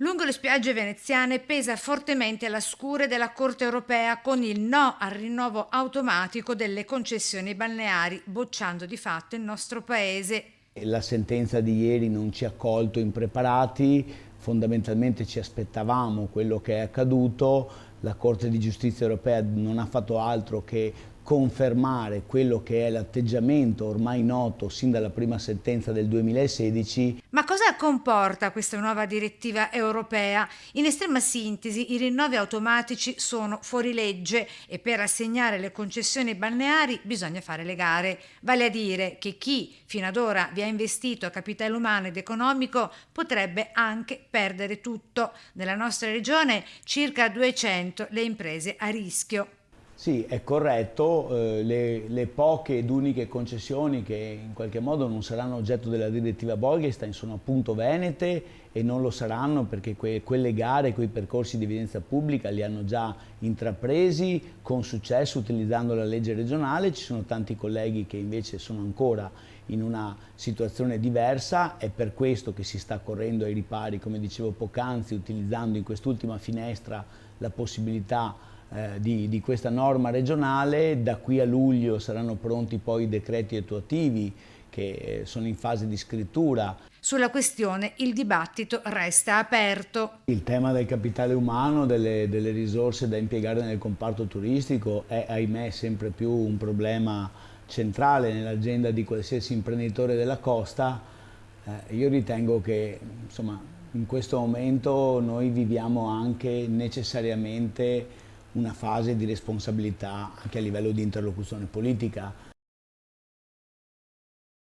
Lungo le spiagge veneziane pesa fortemente la scure della Corte europea con il no al rinnovo automatico delle concessioni balneari, bocciando di fatto il nostro paese. La sentenza di ieri non ci ha colto impreparati, fondamentalmente ci aspettavamo quello che è accaduto, la Corte di Giustizia europea non ha fatto altro che confermare quello che è l'atteggiamento ormai noto sin dalla prima sentenza del 2016. Ma cosa comporta questa nuova direttiva europea? In estrema sintesi, i rinnovi automatici sono fuori legge e per assegnare le concessioni balneari bisogna fare le gare, vale a dire che chi fino ad ora vi ha investito capitale umano ed economico potrebbe anche perdere tutto. Nella nostra regione circa 200 le imprese a rischio. Sì, è corretto, le poche ed uniche concessioni che in qualche modo non saranno oggetto della direttiva Bolkestein sono appunto venete e non lo saranno perché quelle gare, quei percorsi di evidenza pubblica li hanno già intrapresi con successo utilizzando la legge regionale. Ci sono tanti colleghi che invece sono ancora in una situazione diversa, è per questo che si sta correndo ai ripari, come dicevo poc'anzi, utilizzando in quest'ultima finestra la possibilità di questa norma regionale. Da qui a luglio saranno pronti poi i decreti attuativi che sono in fase di scrittura. Sulla questione il dibattito resta aperto. Il tema del capitale umano, delle risorse da impiegare nel comparto turistico è ahimè sempre più un problema centrale nell'agenda di qualsiasi imprenditore della costa. Io ritengo che insomma, in questo momento noi viviamo anche necessariamente una fase di responsabilità anche a livello di interlocuzione politica.